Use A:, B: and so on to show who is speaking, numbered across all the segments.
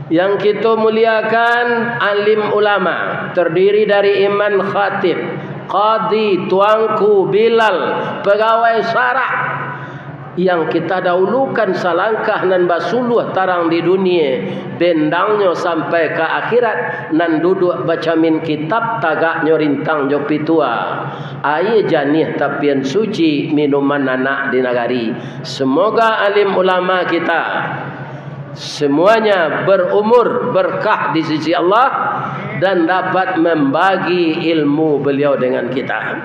A: Yang kita muliakan alim ulama, terdiri dari imam khatib, qadi, tuanku, bilal, pegawai syarak, yang kita dahulukan salangkah nan basuluh tarang di dunia, bendangnya sampai ke akhirat, nan duduk baca min kitab tagaknya rintang jopi tua. Air janih tapian suci minuman anak di negari. Semoga alim ulama kita semuanya berumur berkah di sisi Allah dan dapat membagi ilmu beliau dengan kita.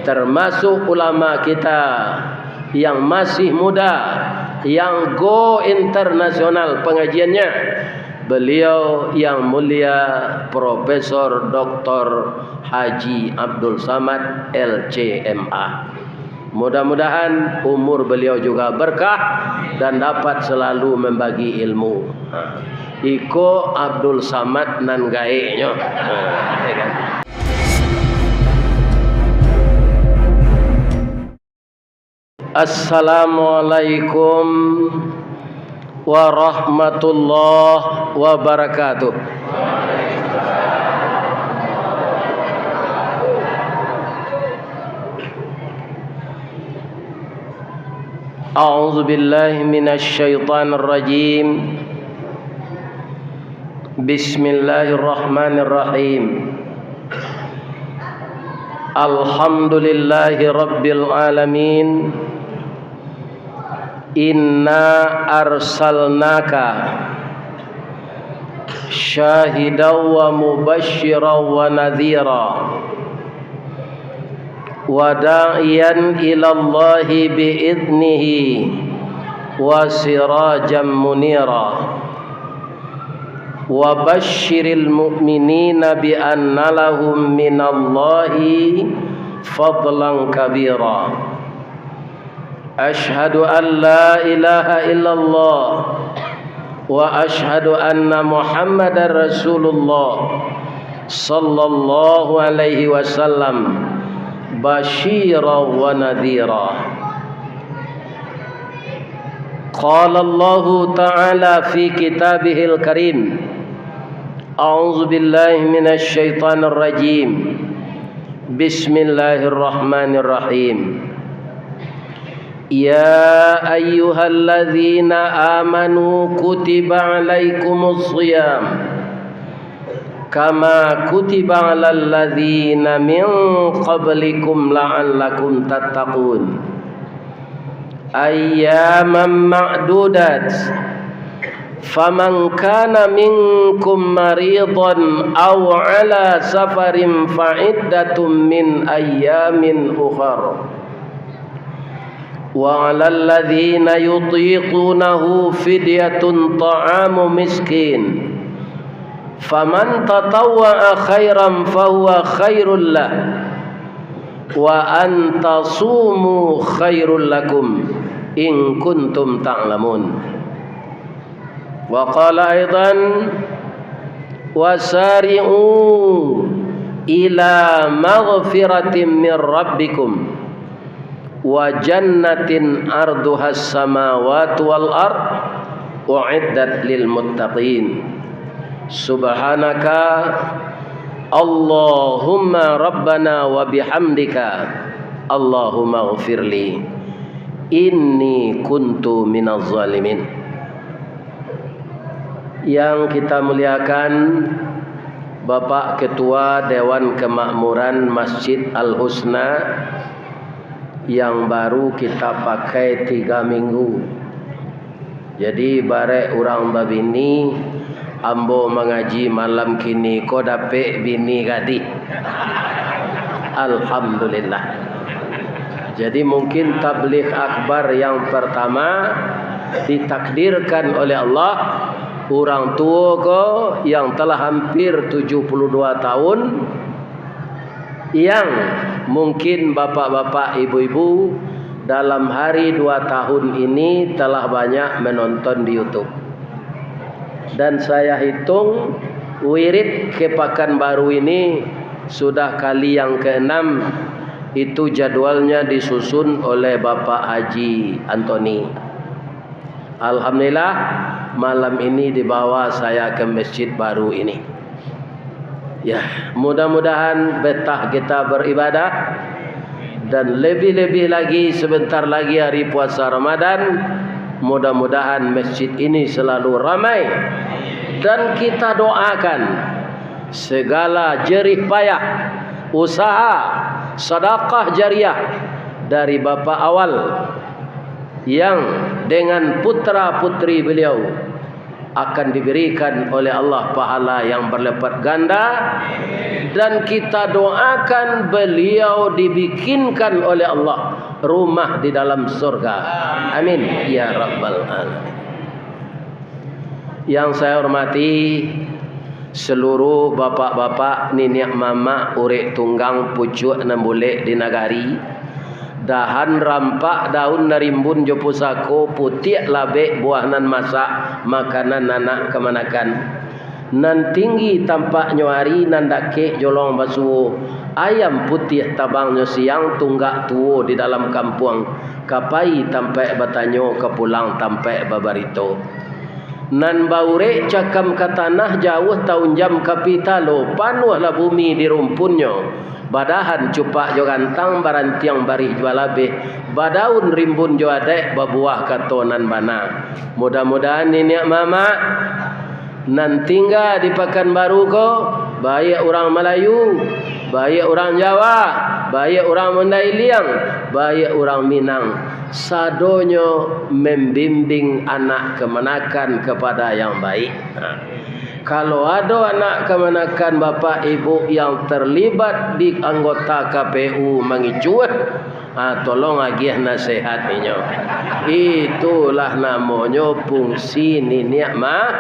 A: Termasuk ulama kita yang masih muda, yang go internasional pengajiannya, beliau yang mulia Profesor Dr. Haji Abdul Samad LCMA. Mudah-mudahan umur beliau juga berkah dan dapat selalu membagi ilmu. Iko Abdul Samad nan gaenya. Assalamualaikum warahmatullahi wabarakatuh. A'udzu billahi minasy syaithanir rajim. Bismillahirrahmanirrahim. Alhamdulillahi rabbil alamin. Inna arsalnaka syahidan wa mubasysyiran wa nadhira wa da'iyan ilallahi bi'idnihi wa sirajan munira wa basyiril mu'minina bi anna lahum minallahi fadlan kabira. Ashhadu an la ilaha illallah wa ashhadu anna Muhammadar Rasulullah sallallahu alaihi wasallam basyiran wa nadhira. Qala Allah ta'ala fi kitabihil karim. A'udzu billahi minasy syaithanir rajim. Bismillahirrahmanirrahim. Ya ayyuhalladzina amanu kutiba alaikumus shiyam kama kutiba alal ladzina min qablikum la'allakum tattaqun. Ayyaman ma'dudat. Faman kana minkum maridan aw ala safarin fa'iddatun min ayyamin ukhra. Wa 'alal ladzina yutiqunahu fidyatun ta'amu miskin. Faman tatawwa'a khairan fahuwa khairul lah wa an tasumu khairul lakum in kuntum ta'lamun. Wa qala aidan wasari'u ila maghfiratin min rabbikum wa jannatin arduhas samawati wal ard u'iddat lil muttaqin. Subhanaka Allahumma rabbana wa bihamdika Allahumma ghfirli inni kuntu minaz zalimin. Yang kita muliakan Bapak Ketua Dewan Kemakmuran Masjid Al-Husna yang baru kita pakai 3 minggu. Jadi bare urang babini ambo mengaji malam kini ko dapet bini gadi. Alhamdulillah. Jadi mungkin tabligh akbar yang pertama ditakdirkan oleh Allah orang tua ko yang telah hampir 72 tahun, yang mungkin bapak-bapak, ibu-ibu dalam hari 2 tahun ini telah banyak menonton di YouTube. Dan saya hitung wirid ke Pekanbaru ini sudah kali yang ke-6. Itu jadwalnya disusun oleh Bapak Haji Antoni. Alhamdulillah malam ini dibawa saya ke masjid baru ini. Ya, mudah-mudahan betah kita beribadah, dan lebih-lebih lagi sebentar lagi hari puasa Ramadan. Mudah-mudahan masjid ini selalu ramai, dan kita doakan segala jerih payah, usaha, sedekah jariah dari bapa awal yang dengan putra-putri beliau akan diberikan oleh Allah pahala yang berlipat ganda, dan kita doakan beliau dibikinkan oleh Allah rumah di dalam surga. Amin ya rabbal alamin. Yang saya hormati seluruh bapak-bapak, niniak mama, urek tunggang, pucuk nambulek di nagari, dahan rampak, daun narimbun, jopo sako, putih labek, buah nan masak, makanan anak kemanakan. Nan tinggi tampak nyuari, nan dake jolong basuh, ayam putih tabangnya siang, tunggak tuo di dalam kampung, kapai tampai batanyo, kepulang tampai babarito. Nan baure cakam ke tanah, jauh tahun jam kapitalo, panuhlah bumi di rumpunnya, badahan cupak jo gantang, barantiang barih jualabe, badaun rimbun jo adek, babuah katonan bana. Mudah-mudahan niniak mama nan tinggal di Pekanbaru ko, baik orang Melayu, baik orang Jawa, baik orang Mandailing, baik orang Minang, sadonyo membimbing anak kemanakan kepada yang baik. Kalau ada anak kemanakan bapak ibu yang terlibat di anggota KPU mengicuat, tolong agih nasihat inyo. Itulah namanya fungsi niniak mama.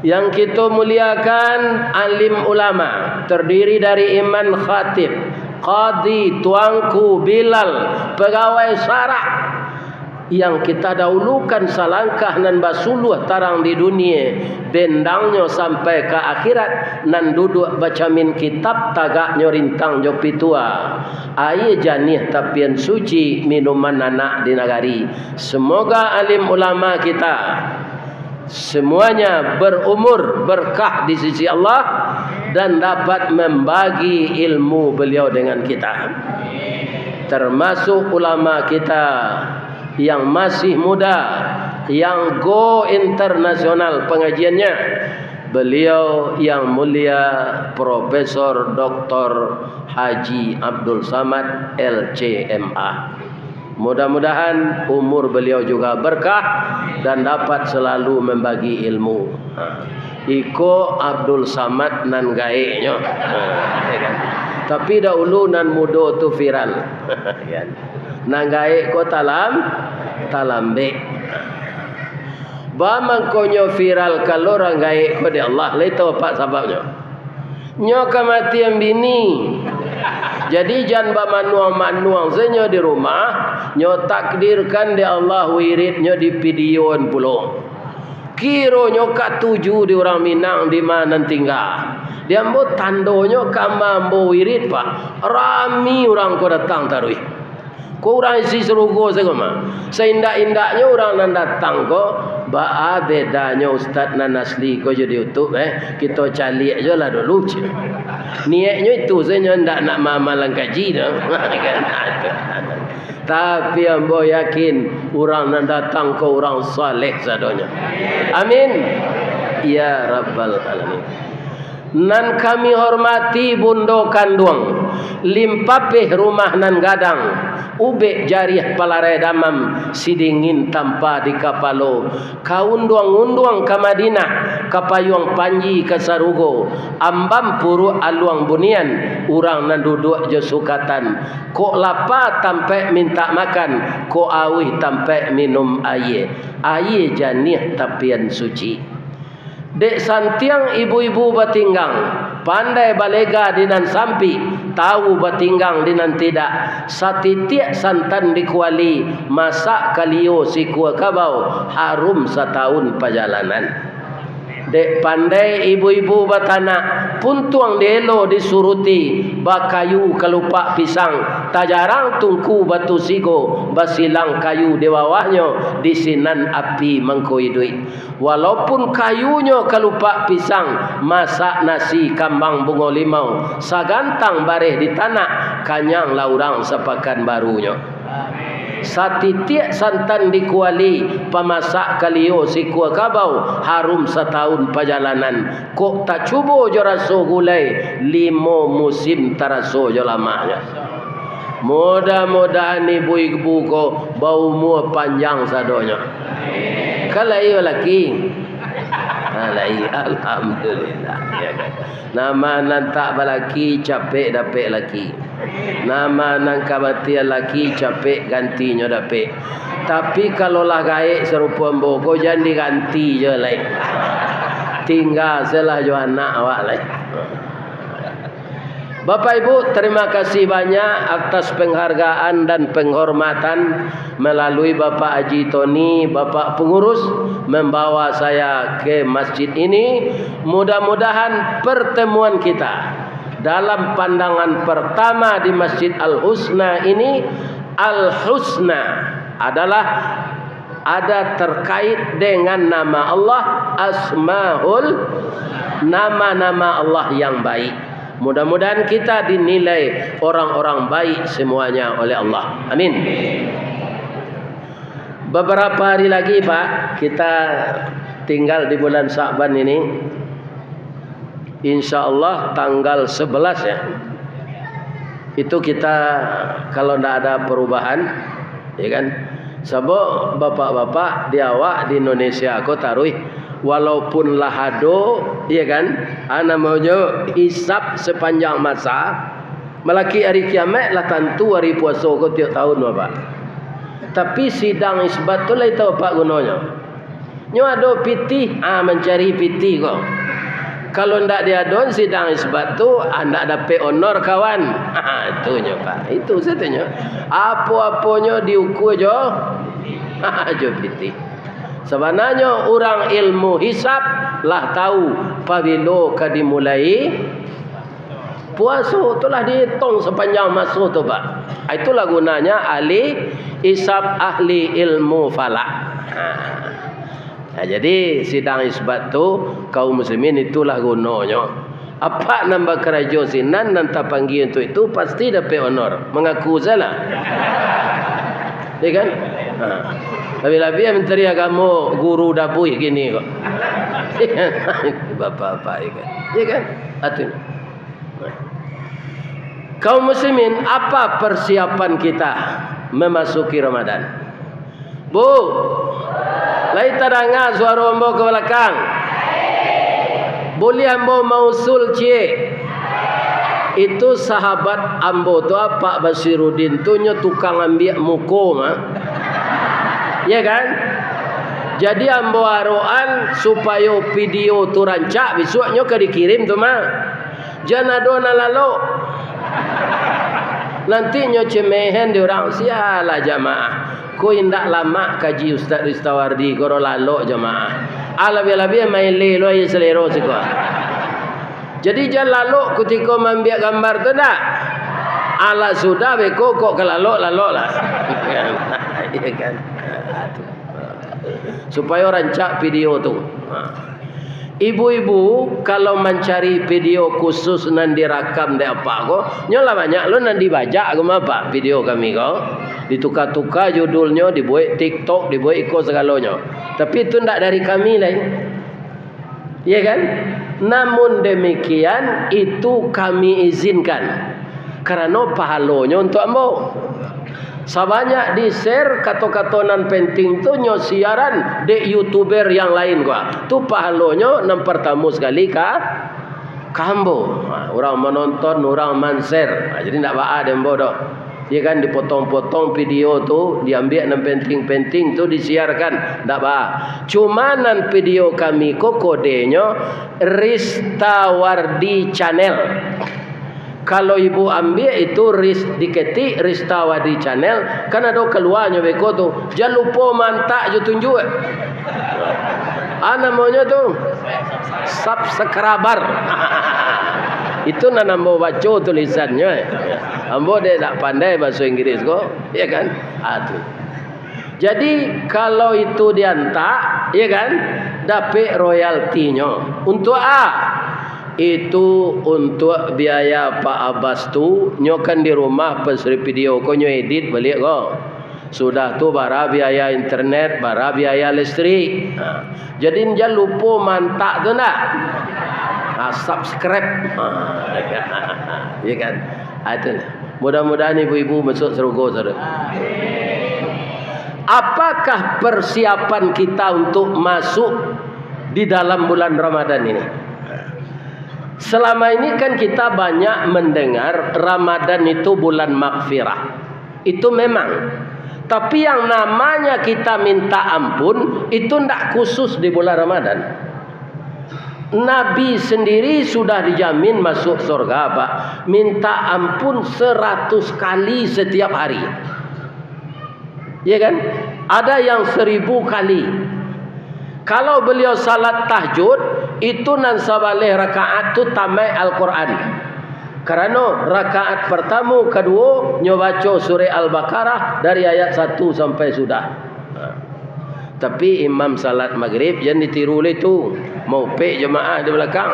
A: Yang kita muliakan alim ulama, terdiri dari imam khatib, qadi, tuanku, bilal, pegawai syarak, yang kita dahulukan salangkah nan basuluh tarang di dunia, bendangnya sampai ke akhirat, nan duduk baca min kitab tagaknya rintang jopi tua, air janih tapian suci minuman anak di nagari. Semoga alim ulama kita semuanya berumur berkah di sisi Allah dan dapat membagi ilmu beliau dengan kita. Termasuk ulama kita yang masih muda, yang go internasional pengajiannya, beliau yang mulia Profesor Dr. Haji Abdul Samad LCMA. Mudah-mudahan umur beliau juga berkah dan dapat selalu membagi ilmu. Iko Abdul Samad nan gaeknya. Tapi dahulu nan mudo tu viral. Nan gaek ko talambe. Ba mangkonyo viral kalau orang gaek ko di Allah. Leto apa sebabnya? Nyo kematian bini. Jadi jangan manuang-manuang senyo di rumah, nyo takdirkan di Allah wiridnya di videoan pulau. Kiro nyo katuju di orang Minang di mana tinggal. Dia mbok tandonyo kamambo wirid pak. Rami orang ko datang tarui. Ko orang isi serugo segala. Seindak-indaknya orang nan datang ko, ba bedanya ustaz nan asli ko jadi YouTube kita cari aja lah dulu. Niatnya itu saya ndak nak mamalan kaji dah. Tapi ambo yakin orang nan datang ke orang saleh sadonya. Amin. Ya rabbal alamin. Nan kami hormati bundo kanduang, limpapeh rumah nan gadang, ube jariah palare damam, sidingin tanpa di kapalo, kaunduang-unduang ke Madinah, kapayuang panji ke Sarugo, ambam puru aluang bunian, urang nan duduk je sukatan, kok lapar tampe minta makan, kok awih tampe minum air, air janih tapian suci. Dek santiang ibu-ibu batinggang, pandai balega dinan sampi, tahu batinggang dinan tidak, satitiak santan dikuali, masak kalio si kuah kabau, harum setahun perjalanan. Dek pandai ibu-ibu batana puntuang delo disuruti bakayu kelupak pisang tajarang tungku batu sigo basilang kayu di bawahnya disinan api mengkoi duit. Walaupun kayunya kelupak pisang masak nasi kambang bunga limau sagantang bareh di tanah kanyang laurang sepakan barunya. Satitiak santan dikuali pamasak kalio si kuah kabau harum setahun perjalanan kok tak cubo jo raso gulai 5 musim taraso jo lamanya. Mudah-mudahan ibu-ibu ko bau mua panjang sadonya. Kalai laki. Kalai alhamdulillah ya kan. Nama nantak balaki capek dapek laki. Nama nang kabatian laki capek gantinya dapet. Tapi kalau lah gaek serupa mboko jangan diganti je lain. Tinggal selah jo anak awak lain. Bapak Ibu, terima kasih banyak atas penghargaan dan penghormatan melalui Bapak Haji Tony, Bapak pengurus membawa saya ke masjid ini. Mudah-mudahan pertemuan kita dalam pandangan pertama di Masjid Al-Husna ini, Al-Husna adalah ada terkait dengan nama Allah, Asmaul, nama-nama Allah yang baik. Mudah-mudahan kita dinilai orang-orang baik semuanya oleh Allah. Amin. Beberapa hari lagi Pak, kita tinggal di bulan Sya'ban ini. InsyaAllah tanggal 11 ya. Itu kita kalau tidak ada perubahan, ya kan? Sebab bapak-bapak di awak di Indonesia aku taruh walaupun lahado, ya kan? Ana maunya hisap sepanjang masa. Melaki hari kiamat lah tentu hari puasa ko tiap tahun Bapak. Tapi sidang isbat tu lah itu apa gunanya? Nyo ada piti, mencari piti kok. Kalau ndak diadon sidang isbat tu anda dapat honor kawan. Itu nya Pak. Itu satunya. Apa-apanya diukur jo. Jo piti. Sebenarnya orang ilmu hisab lah tahu pabilo ka dimulai puasa itulah dihitung sepanjang masa tu Pak. Itulah gunanya ahli hisab, ahli ilmu falak. Nah, jadi sidang isbat tu kaum muslimin itulah gunanya. Apa nambah kerja sinan nanti panggil untuk itu pasti dapat honor. Mengaku salah. Ya kan? Lebih-lebih Menteri Agama guru dapui gini kok. Bapak-bapak ya kan. Ya kan? Atunya. Kaum muslimin, apa persiapan kita memasuki Ramadan? Bu, lai tadanga suara ambo ke belakang. Boleh ambo mausul cie. Itu sahabat ambo tu Pak Basiruddin tu nya tukang ambil muko mah. Ya kan? Jadi ambo aroan supaya video tu rancak besoknya ke dikirim tu mah. Jangan adona lalu. Nantinya cemehen di orang sialah jamaah. Ko indak lama kaji Ustaz Ristawardi koro lalu jamaah. Alabi-alabi main lelo ya selero sikwa. Jadi jangan lalu ketika membiak gambar tu dah. Ala sudah beko kok kelalok lah. Ya kan? Supaya rancak video tu. Ibu-ibu kalau mencari video khusus nan direkam de apa ko, nyolah banyak lo nan dibajak agama apa video kami ko. Ditukar-tukar judulnya, dibuat TikTok, dibuat ikut segalanya. Tapi itu ndak dari kami lain. Ya kan? Namun demikian itu kami izinkan. Karena pahalanya untuk ambo. Sebanyak di share kata-katanan penting tu nyo siaran de YouTuber yang lain gua. Tu pahalanya nam pertama sekali kambo. Orang menonton, orang men-share. Jadi ndak ba'a dembo dah. Ya kan dipotong-potong video tu, diambil nam penting-penting tu disiarkan. Ndak ba'a. Cuma nan video kami ko kodenya Ristawardi Channel. Kalau ibu ambil itu diketik Ristawardi Channel, kan ada keluarnya beko tu. Jangan lupa mantak je tunjuk. Namanya tuh subscriber. Itu namanya baca tulisannya. Ambo dia tak pandai bahasa Inggris kok, ya kan? Tuh. Jadi kalau itu diantak, ya kan? Dapat royaltinya. Untuk itu untuk biaya Pak Abbas tu nyokan di rumah pesri video ko nyo edit balik ko. Sudah tu bara biaya internet, bara biaya listrik. Jadi jangan lupa mantak tu nak. Subscribe. Ya kan? Itu. Mudah-mudahan ibu-ibu masuk surga saudara. Apakah persiapan kita untuk masuk di dalam bulan Ramadan ini? Selama ini kan kita banyak mendengar Ramadan itu bulan maghfirah. Itu memang. Tapi yang namanya kita minta ampun itu tidak khusus di bulan Ramadan. Nabi sendiri sudah dijamin masuk surga, Pak. Minta ampun 100 kali setiap hari. Ya kan? Ada yang 1000 kali. Kalau beliau salat tahajud, itu nan sabaleh rakaat tu tamai Al-Quran. Kerana rakaat pertama, kedua, nyobaco surah Al-Baqarah dari ayat 1 sampai sudah. Tapi imam salat maghrib jangan ditiru oleh tu. Mau pek jemaah di belakang.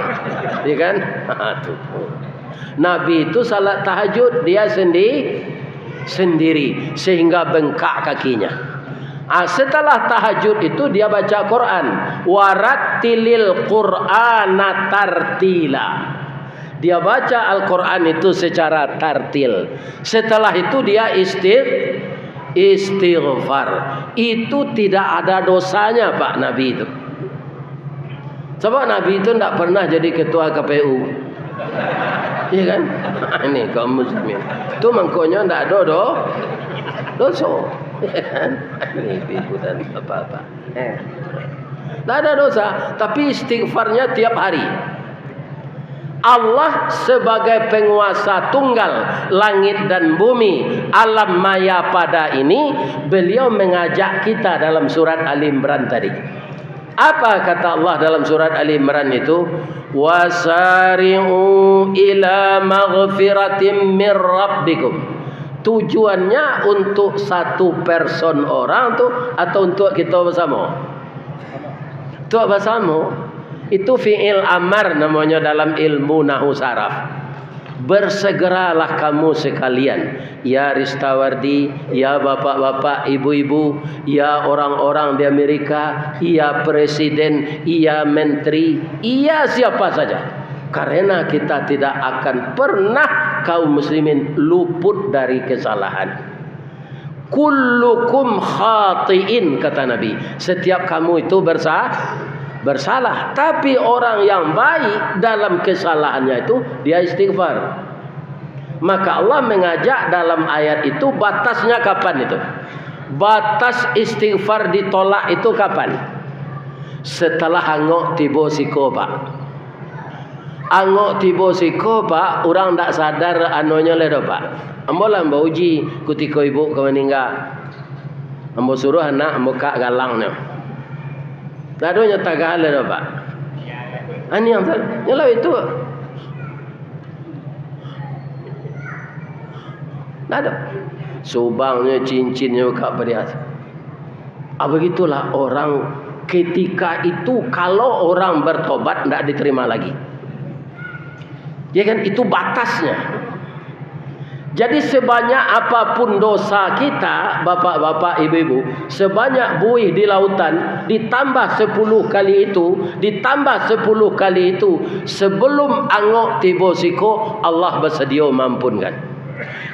A: Ya kan? Nabi itu salat tahajud dia sendiri sehingga bengkak kakinya. Setelah tahajud itu dia baca Quran. Warattilil Qur'ana tartila. Dia baca Al-Quran itu secara tartil. Setelah itu dia istighfar. Itu tidak ada dosanya Pak Nabi itu. Sebab Nabi itu tidak pernah jadi ketua KPU. Iya kan? Ini kaum muslimin. Itu makanya tidak ada dosa. Ini dan apa-apa. Tidak ada dosa. Tapi istighfarnya tiap hari. Allah sebagai penguasa tunggal langit dan bumi, alam maya pada ini, beliau mengajak kita dalam surat Ali Imran tadi. Apa kata Allah dalam surat Ali Imran itu? Wasari'u ila maghfiratim mir rabbikum. Tujuannya untuk satu person orang tu atau untuk kita bersama? Untuk bersama. Itu fi'il amar namanya dalam ilmu nahu saraf. Bersegeralah kamu sekalian, ya Ristawardi, ya bapak-bapak, ibu-ibu, ya orang-orang di Amerika, ya presiden, ya menteri, ya siapa saja. Karena kita tidak akan pernah kaum muslimin luput dari kesalahan. Kullukum khati'in, kata Nabi. Setiap kamu itu bersalah. Tapi orang yang baik dalam kesalahannya itu dia istighfar. Maka Allah mengajak dalam ayat itu, batasnya kapan itu? Batas istighfar ditolak itu kapan? Setelah angok tiba siko Pak. Angok tiba siko Pak, orang tak sadar anonya ledo Pak. Ambo lah ambo uji ketika ibu meninggal. Ambo suruh anak ambo kak galangnya. Lalu nyata gahala dah Pak. Ini yang nyalah itu. Ada. Subangnya cincinnya kat pada atas. Begitulah orang ketika itu kalau orang bertobat tidak diterima lagi. Ya kan, itu batasnya. Jadi sebanyak apapun dosa kita, bapak-bapak, ibu-ibu, sebanyak buih di lautan, ditambah 10 kali itu, ditambah 10 kali itu, sebelum angok tiba siko, Allah bersedia mampunkan.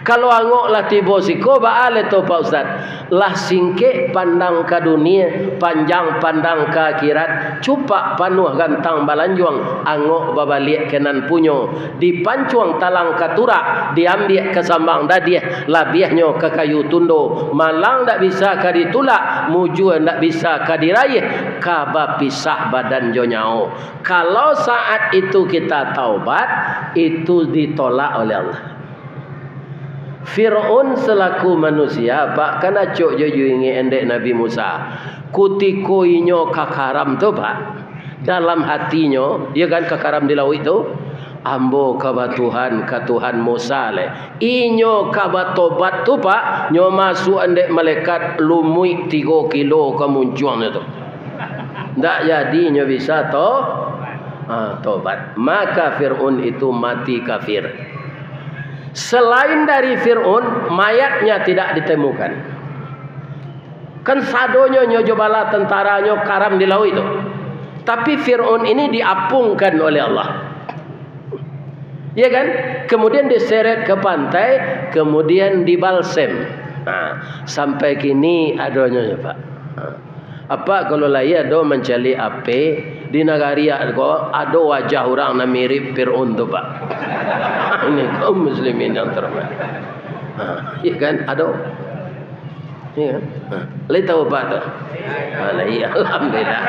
A: Kalau angok lah tiba siko, ba'ale tu Pak Ustaz, lah singkik pandang ke dunia, panjang pandang ke akhirat, cupak panuh gantang balanjuang, angok babalik kenan punyo, dipancuang talang katurak, diambil ke sambang dadiah, labiahnya ke kayu tundo, malang tak bisa ke ditulak, mujur tak bisa ke diraih, kaba pisah badan jonyao. Kalau saat itu kita taubat, itu ditolak oleh Allah. Fir'aun selaku manusia Pak, kan acuk je ingi endek Nabi Musa. kutiko inyo kakaram tu Pak, dalam hatinya, ya kan kakaram di laut itu, ambo kaba Tuhan ka Tuhan Musa le. Inyo kaba tobat tu Pak, nyo masuk andek malaikat lumui 3 kilo kemuncuannya tu. Ndak jadi nyo bisa tobat. Maka Fir'aun itu mati kafir. Selain dari Fir'aun, mayatnya tidak ditemukan. Kan sadonyo nyo jobala tentaranya karam di laut itu. Tapi Fir'aun ini diapungkan oleh Allah. Ya kan? Kemudian diseret ke pantai, kemudian dibalsem. Sampai kini adanya Pak. Apa kalau lagi ada mencari api di negara ada wajah orang yang mirip Fir'aun tu Pak. Ini kaum muslimin yang terhormat. Ya kan? Ada. Ya. Lagi tahu Pak tu? Ya, alhamdulillah.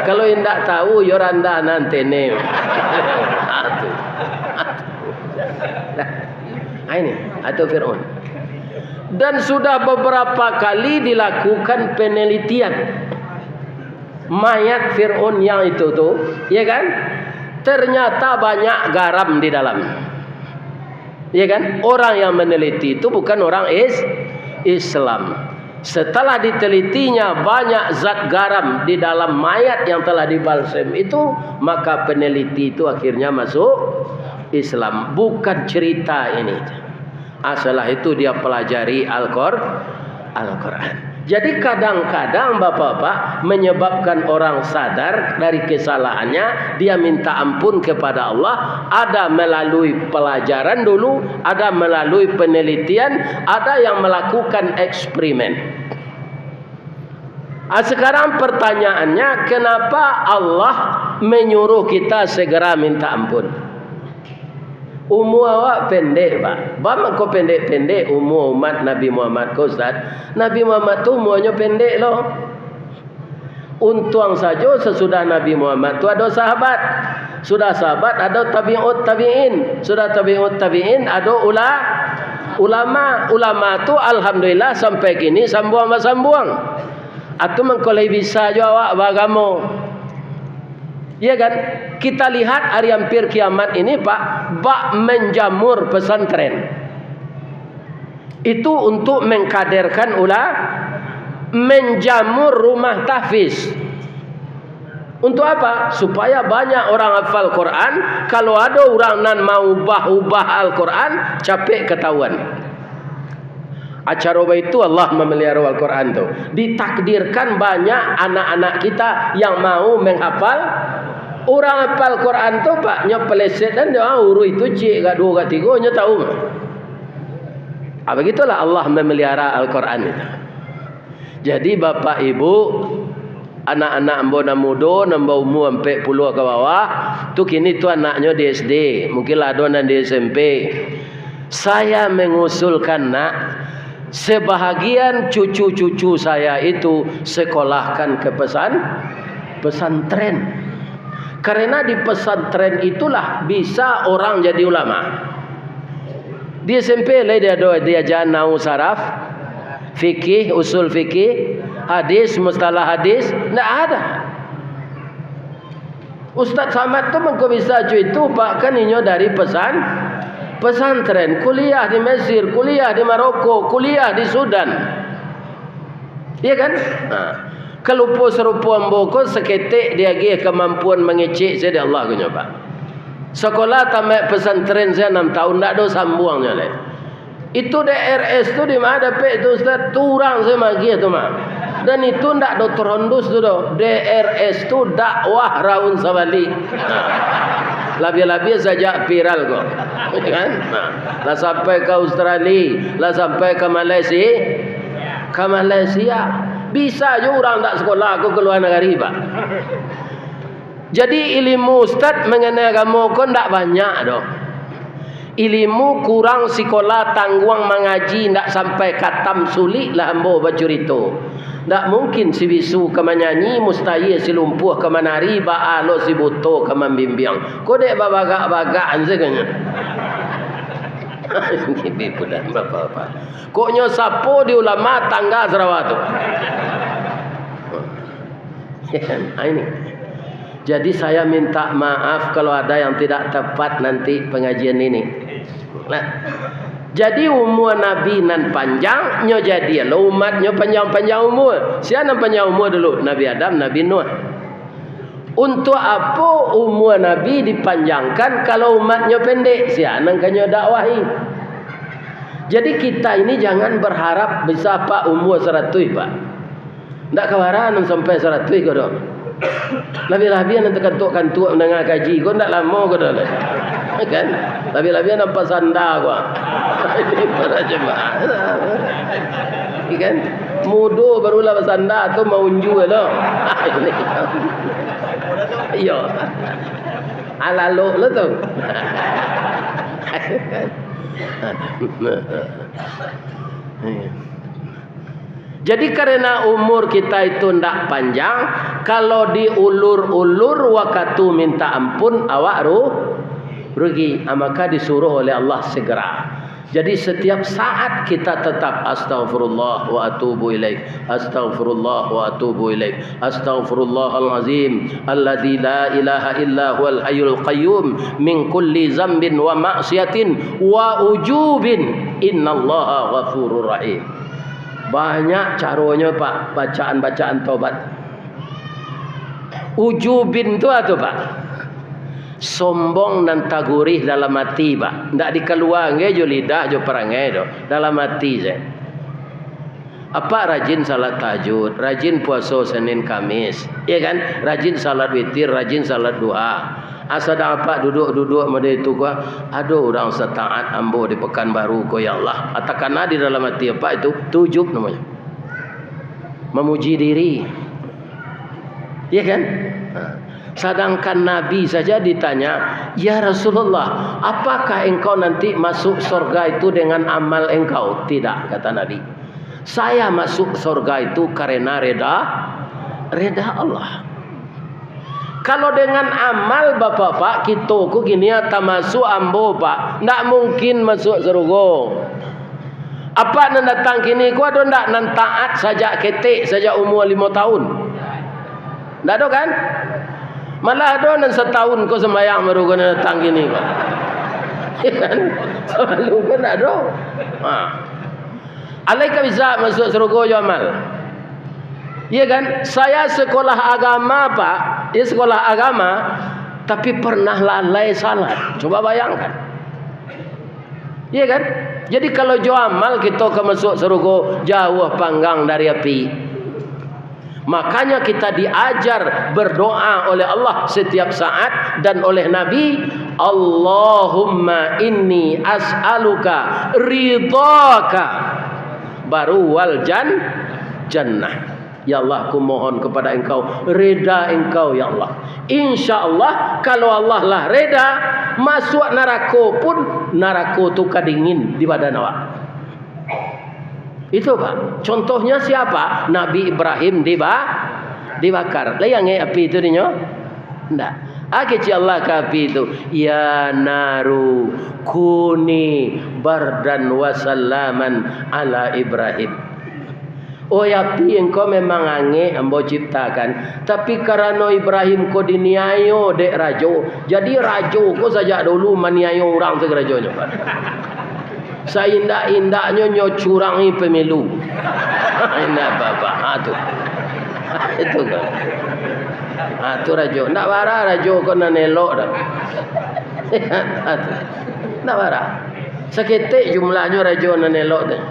A: Kalau tidak tahu, yoranda nanti ni. Ini atau Fir'aun. Dan sudah beberapa kali dilakukan penelitian mayat Fir'aun yang itu tuh, ya kan? Ternyata banyak garam di dalam. Ya kan? Orang yang meneliti itu bukan orang Islam. Setelah ditelitinya banyak zat garam di dalam mayat yang telah dibalsem itu, maka peneliti itu akhirnya masuk Islam. Bukan cerita ini. Setelah itu dia pelajari Al-Quran. Jadi kadang-kadang Bapak-bapak menyebabkan orang sadar dari kesalahannya, dia minta ampun kepada Allah. Ada melalui pelajaran dulu, ada melalui penelitian, ada yang melakukan eksperimen. Sekarang pertanyaannya, kenapa Allah menyuruh kita segera minta ampun? Umur awak pendek Pak. Bagaimana kau pendek-pendek umur umat Nabi Muhammad kau Ustaz? Nabi Muhammad tu umurnya pendek loh. Untung saja sesudah Nabi Muhammad tu ada sahabat. Sudah sahabat ada tabi'ut tabi'in. Sudah tabi'ut tabi'in ada ulama. Ulama tu alhamdulillah sampai kini sambuang-sambuang. Atau mengkolai bisa jo awak beragama. Ya kan? Kita lihat hari hampir kiamat ini Pak, bak menjamur pesantren. Itu untuk mengkaderkan menjamur rumah tahfiz. Untuk apa? Supaya banyak orang hafal Quran. Kalau ada orang nan mau ubah Al-Quran, capek ketahuan. Acara itu Allah memelihara Al-Quran tu. Ditakdirkan banyak anak-anak kita yang mau menghafal. Orang hafal Quran tu Pak, nya peleset dan dia huruf itu cik kat 2 kat 3 nya tahu. Begitulah Allah memelihara Al-Quran itu. Jadi Bapak Ibu, anak-anak ambona muda nambah umur 40 ke bawah, tu kini tu anaknya di SD, mungkin ada dan di SMP. Saya mengusulkan nak, sebahagian cucu-cucu saya itu sekolahkan ke pesantren. Karena di pesantren itulah bisa orang jadi ulama. Di SMP lah dia ajar nahwu saraf, fikih, usul fikih, hadis, mustalah hadis, tidak ada. Ustaz Samad tu mengko bisa itu Pak, kan inyo dari pesantren, kuliah di Mesir, kuliah di Maroko, kuliah di Sudan. Iya kan? Kalau serupa amboko seketik dia gih kemampuan mengecek saya Allah punya Pak. Sekolah tamat pesantren saya 6 tahun tak ada sambungnya le. Itu DRS tu di mana Pak tu Ustaz? Turang saya magi tu mah. Dan itu ndak doktor Hondus tu doh. DRS tu dakwah raun sabali. Labi-labi saja viral kok. Kan? Lah sampai ke Australia, lah sampai ke Malaysia. Ke Malaysia. Bisa je orang tak sekolah aku keluar negara Pak. Jadi ilmu Ustaz mengenai agama kau tak banyak doh. Ilmu kurang sekolah tangguang mengaji tak sampai katam sulit lah ambo bacurito. Tak mungkin si bisu ke menyanyi, mustahil si lumpuh ke menari, ba'alo si buto ke membimbing. Kau dek bagak-bagakan seganya. Ini bulan bapak-bapak. Koknya sapo di ulama tangga Sarawak tu. Ini. Jadi saya minta maaf kalau ada yang tidak tepat nanti pengajian ini. Nah, jadi umur Nabi nan panjang, nyo jadi lo umatnya panjang-panjang umur. Siapa panjang umur dulu? Nabi Adam, Nabi Nuh. Untuk apa umur Nabi dipanjangkan kalau umatnya pendek? Siapa kanyo dakwahi? Jadi kita ini jangan berharap bisa Pak umur 100 Pak. Ndak kawaran sampai 100 kau dong. Lebih-lebih nanti kantuk-kantuk mendengar kaji kau ndak lama kau dah. Kan? Lebih-lebih nampak sanda kau. Ini para jemaah. Kan? Mudo barulah bersanda tu mau unju lo. Ini. Yo. Ala lo tu. Jadi karena umur kita itu ndak panjang, kalau diulur-ulur waktu minta ampun awak rugi, maka disuruh oleh Allah segera. Jadi setiap saat kita tetap astaghfirullah wa atubu ilaih, astaghfirullah wa atubu ilaih, astaghfirullahal azim alladzi la ilaha illa huwal hayyul qayyum min kulli dzambin wa ma'siyatin wa ujubin innallaha ghafurur rahim. Banyak caranya Pak, bacaan-bacaan tobat. Ujubin itu apa Pak? Sombong dan tagurih dalam hati Pak. Tidak dikeluar jo lidah jo perangai do. Dalam hati saya. Apa rajin salat tahajud, rajin puasa Senin Kamis, ya kan? Rajin salat witir, rajin salat duha. Asal apa duduk-duduk pada itu gua, aduh orang setaat ambo di Pekanbaru ko ya Allah. Katakanlah di dalam hati apa itu? Tujub namanya. Memuji diri. Ya kan? Sedangkan Nabi saja ditanya, "Ya Rasulullah, apakah engkau nanti masuk surga itu dengan amal engkau?" Tidak, kata Nabi. Saya masuk surga itu karena reda Allah. Kalau dengan amal bapak-bapak kita ku gini tak masuk ambo Pak, ndak mungkin masuk surga. Apa nan datang kini ku ada ndak nan taat saja ketik saja umur 5 tahun. Ndak ada kan? Malah ada nan setahun ku sembahyang baru kena datang kini ku. Selalu kan ada. Alaika bisa masuk surga jo amal. Iya kan? Saya sekolah agama Pak, ya sekolah agama, tapi pernah lalai salat. Coba bayangkan. Iya kan? Jadi kalau jo amal kita ke masuk surga jauh panggang dari api. Makanya kita diajar berdoa oleh Allah setiap saat dan oleh Nabi, Allahumma inni as'aluka ridhaka baru wal jannah. Ya Allah, aku mohon kepada engkau reda engkau ya Allah. Insya Allah kalau Allah lah reda, masuk neraka pun neraka tu kadingin di badan awak. Itu Pak. Contohnya siapa? Nabi Ibrahim dibakar. Layang api itu dinyo? Ndak. Akhirnya Allah ke api itu, ya naru kuni bardan wa salaman ala Ibrahim. Oh ya api engkau memang ange ambo ciptakan, tapi karena Ibrahim ko diniayo dek rajo, jadi rajo ko saja dulu maniayo orang segerajonya Pak. Seindak-indaknya nyo curangi pemilu. Indah bapak tu. Itu kan. Tu rajo. Ndak wara rajo ko nan elok dah. Ndak wara. Seketik jumlahnya rajo nan elok dah.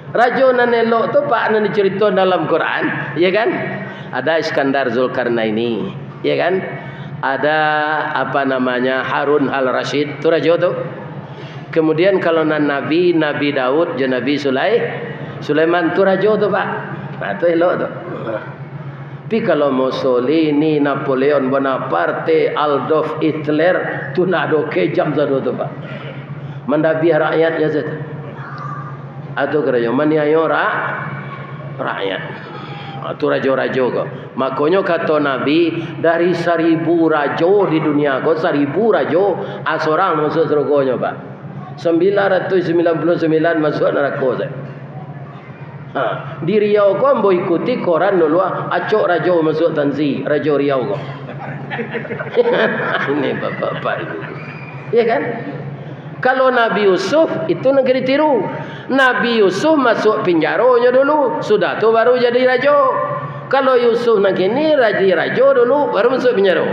A: Rajo nan elok tu Pak nan dicerita dalam Quran, ya kan? Ada Iskandar Zulkarnaini, ya kan? Ada apa namanya Harun al-Rashid, tu rajo tu. Kemudian kalau nan Nabi Daud dan Nabi Sulaiman tu rajo tu Pak. Nah tu elok tu. Tapi kalau Mussolini, Napoleon Bonaparte, Adolf Hitler tu nak do kejam satu tu Pak. Mendabi rakyatnya saja. Atau kerja maniayo rakyat. Itu rajo-rajo kok. Makanya kata Nabi dari 1000 rajo di dunia kok 1000 rajo asorang masuk surganya Pak. 999 masuk neraka saya. Di Riau ko ambo ikuti koran dulu acok rajo masuk tanzi, rajo Riau ko. Ini bapak-bapak itu. Ya kan? Kalau Nabi Yusuf itu negeri tiru. Nabi Yusuf masuk penjaranya dulu, sudah tu baru jadi rajo. Kalau Yusuf nak ini jadi rajo dulu baru masuk penjara.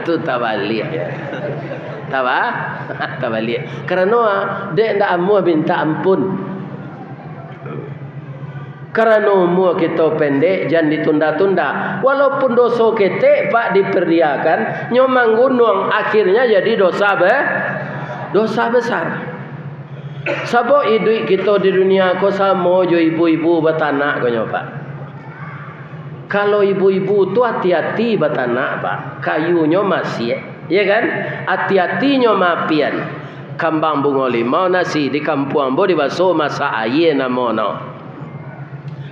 A: Itu tabalik. Tabalik. Karena dia ndak amu minta ampun. Karena umur kita pendek, jangan ditunda-tunda. Walaupun dosa ketek pak diperdiakan, nyomang gunung akhirnya jadi dosa besar. Sebab hidup kita di dunia ko sama jo ibu-ibu batanak ko nyoba. Kalau ibu-ibu tu hati-hati batanak pak, kayunya masih, ya kan? Hati-hati nyomapian. Kambang bunga limau nasi di kampung bo dibaso masa air namono.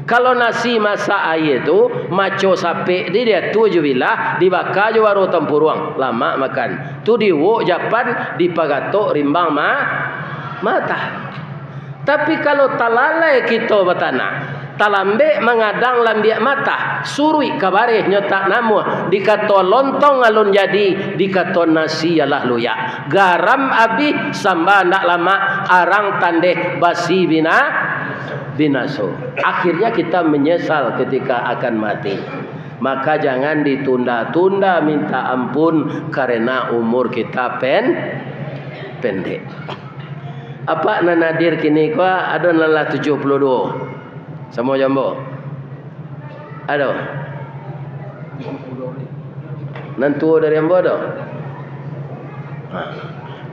A: Kalau nasi masak air tu maco sape dia tu je bilah dibakar je baru tempuruang lama makan tu diwok japan dipagatok rimbang mata. Tapi kalau talalai kita bertanah talambe mengadang lambiak mata surui kabareh nyotak namu dikato lontong alun jadi dikato nasi yalah luya garam abi samba ndak lama arang tandeh basi binaso. Akhirnya kita menyesal ketika akan mati. Maka jangan ditunda-tunda minta ampun karena umur kita pendek. Apa nanadir kini ko ada nala 72. Semua jambo. Ada. Nantu dari jambo ada.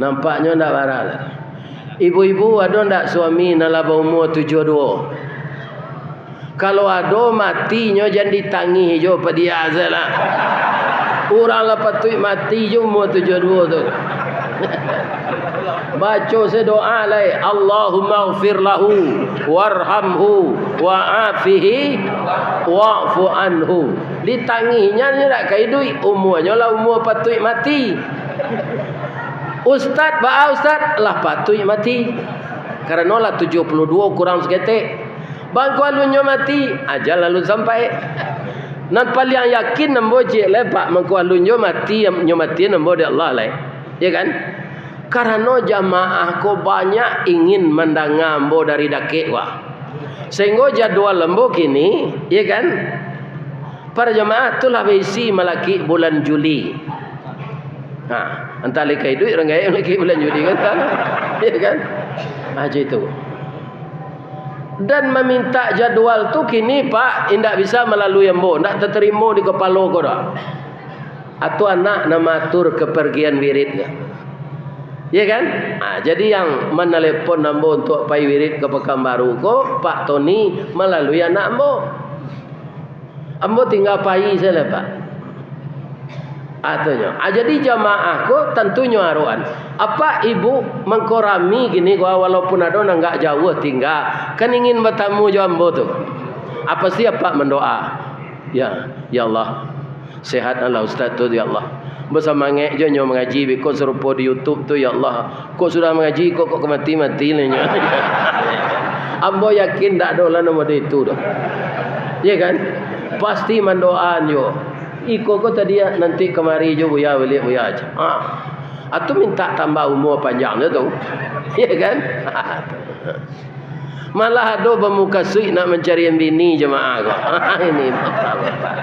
A: Nampaknya ndak baral. Ibu-ibu ada ndak suami nalaba umur 72? Kalau ada matinya jangan ditangi jo pedia azalah. Orang lah patut mati jo umur 72 tu. Baca sedoa lai Allahumma ighfir lahu warhamhu wa'afihi wa'fu anhu. Ditanginya ni tak kaidui umurnya lah umur patut mati. Ustaz, Ustaz lah patut mati. Karena lah 72 kurang seketik. Bangku alunnya mati, ajal lalu sampai. Nan paling yakin nambo je lepak mangku alunnya mati, nambo di Allah lai. Ya kan? Karena jamaah ko banyak ingin mendengar ambo dari dakik wah. Sehingga jadual lembo kini, ya kan? Para jamaah tu lah besi malaki bulan Juli. Entah lekai duit orang gaya lagi bulan Juli kata. Ya kan? Aja itu. Dan meminta jadual tu kini pak indak bisa melalui ambo, ndak terterima di kepala ko dah. Atau anak nama atur kepergian wirid ke. Ya kan? Jadi yang menelepon ambo untuk pai wirid ke Pekanbaru ko Pak Tony melalui anak ambo. Ambo tinggal pai saja pak. Jadi jamaah ko tentunya haruan. Apa ibu mengkorami gini ko walaupun ada orang enggak jauh tinggal kan ingin bertemu jambo tu. Apa sih apa mendoa? Ya Allah. Sehat Allah ustaz tu ya Allah. Bersama ngek je nyo mengaji biko serupa di YouTube tu ya Allah. Kok sudah mengaji kok mati-mati le nyo. Ambo yakin tak ada lah nama itu dah. Ya kan? Pasti mendoa nyo. Iko ko tadi nanti kemari jo buya balik buya aja. Atau minta tambah umur panjang tu. Ya kan? Malah ada bermuka sui nak mencari bini jemaah ko. Ini bapak-bapak.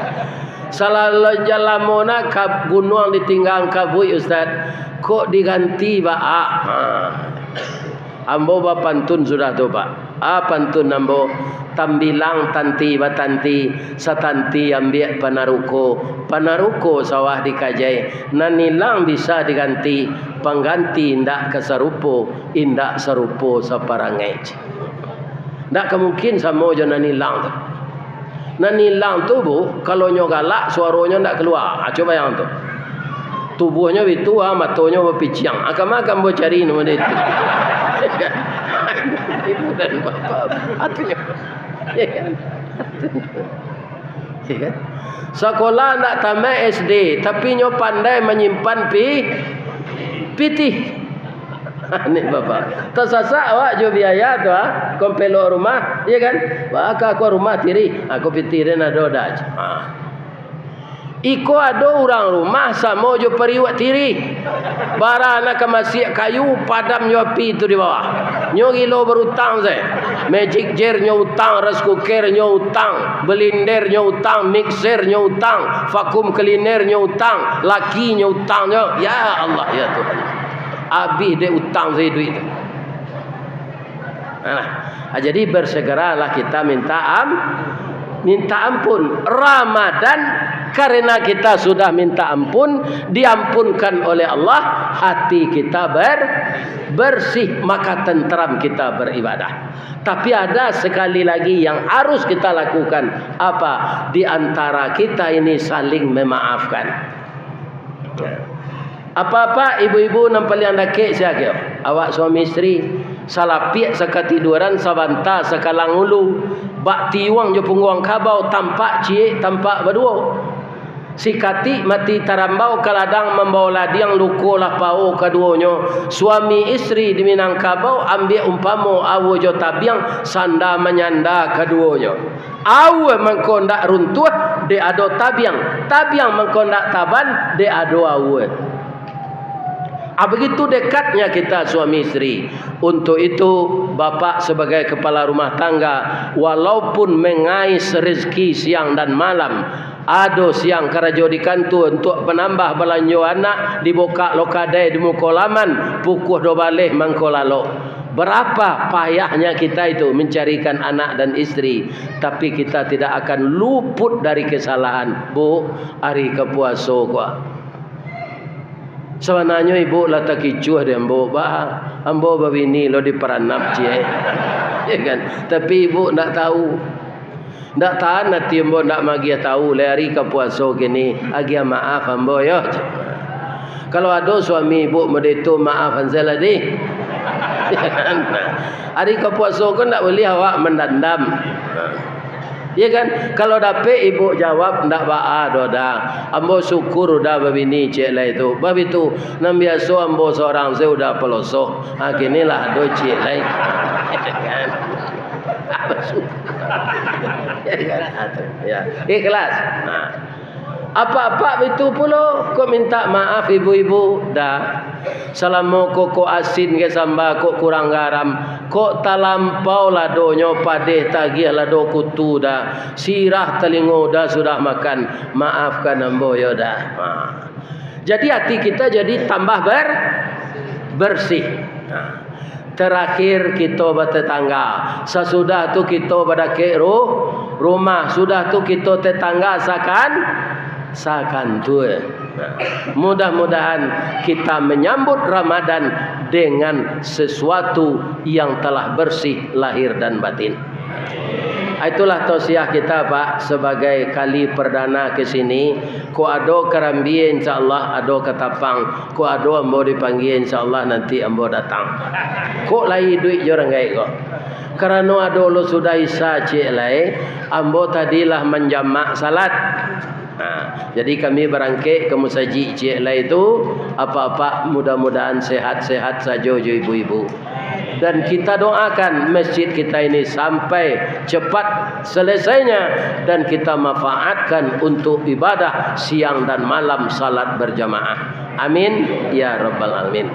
A: Salah jalan mona kap gunung ditinggal kabui ustaz. Kok diganti baak? Ambo pantun sudah tu pak. Pantun ambo tambilang tanti batanti satanti ambil panaruko sawah dikajai nanilang bisa diganti pengganti indak keserupo indak serupo saparangai. Ndak kemungkin sama je nanilang tu. Nanilang tu bu kalau nyo galak suaranya ndak keluar. Coba yang tu. Tubuhnya itu matanya berpiciang. Akam-akam boleh cari nama dia itu. Ibu dan bapa. Atunya. Ya kan? Ya kan? Sekolah nak tamat SD, tapi nyo pandai menyimpan pitih. Ni bapak. Tersasak awak jo biaya tu kompelo rumah, ya kan? Baka aku rumah tiri, aku pitirin ado dah. Iko ada orang rumah sama jo periwat tiri. Barana ke masih kayu padam nyo api tu di bawah. Nyo gilo berutang saya. Magic jar nyo utang, rice cooker nyo utang, blender nyo utang, mixer nyo utang, vacuum cleaner nyo utang, laki nyo utang nyo. Ya Allah ya Tuhan. Habis dia utang saya duit tu. Jadi bersegeralah kita minta ampun. Ramadan karena kita sudah minta ampun, diampunkan oleh Allah, hati kita bersih, maka tentram kita beribadah. Tapi ada sekali lagi yang harus kita lakukan. Apa? Di antara kita ini saling memaafkan. Apa-apa ibu-ibu nampali anda kek siapa? Awak suami isteri salah piak sakatiduran sabanta sakalang ulu bak tiwang jo pungguang kabau tampak cie tampak berdua. Si kati mati tarambau kaladang membawa ladiang luko lapau keduanya. Suami isteri di Minangkabau ambil umpamo awo jo tabiang sanda menyanda keduanya. Awo mengkondak runtuh de ado tabiang mengkondak taban de ado awo. Begitu dekatnya kita suami isteri. Untuk itu bapak sebagai kepala rumah tangga, walaupun mengais rezeki siang dan malam, ada siang karajo di kantor untuk penambah belanja anak, dibuka lokadai di mukolaman, pukul do balih mangkolalo. Berapa payahnya kita itu mencarikan anak dan isteri, tapi kita tidak akan luput dari kesalahan. Bu, hari kepuasa kuah. Sebenarnya ibu lah tak kicuh dia ambo babini lo diperanap cie. Ya kan? Tapi ibu nak tahu. Ndak tahan nanti ambo ndak magi tahu lari ke puasa gini, agi maaf ambo yo. Kalau ada suami ibu medeto maaf anzala di. Ya kan? Hari ke puasa kan ndak boleh awak mendandam. Ya kan? Kalau dapat ibu jawab ndak ba'a doda. Ambo syukur dah babini cik lah itu. Bab itu nam biasa ambo seorang saya sudah pelosok. Kinilah do cik lah. Ya kan? Ya, ikhlas. Apa-apa itu pula kau minta maaf ibu-ibu dah. Selama kok asin ke samba kok kurang garam, kok talampau ladonyo padeh tagih lado kutu dah. Sirah telingo dah sudah makan. Maafkan ambo yo dah. Jadi hati kita jadi tambah bersih. Terakhir kita bertetangga. Sesudah tu kita berdaki rumah. Sudah tu kita tetangga sakan tu. Mudah-mudahan kita menyambut Ramadan dengan sesuatu yang telah bersih lahir dan batin. Itulah tausiah kita Pak sebagai kali perdana ke sini. Ko ado kerambie insyaallah ado ketapang. Ko ado ambo dipanggil insyaallah nanti ambo datang. Ko lai duit jorang gai ko. Karena ado lo sudah isa cik lai, ambo tadilah menjamak salat. Jadi kami berangkit ke musajid cik lai itu apa-apa mudah-mudahan sehat-sehat saja ibu-ibu. Dan kita doakan masjid kita ini sampai cepat selesainya dan kita manfaatkan untuk ibadah siang dan malam salat berjamaah. Amin ya rabbal alamin.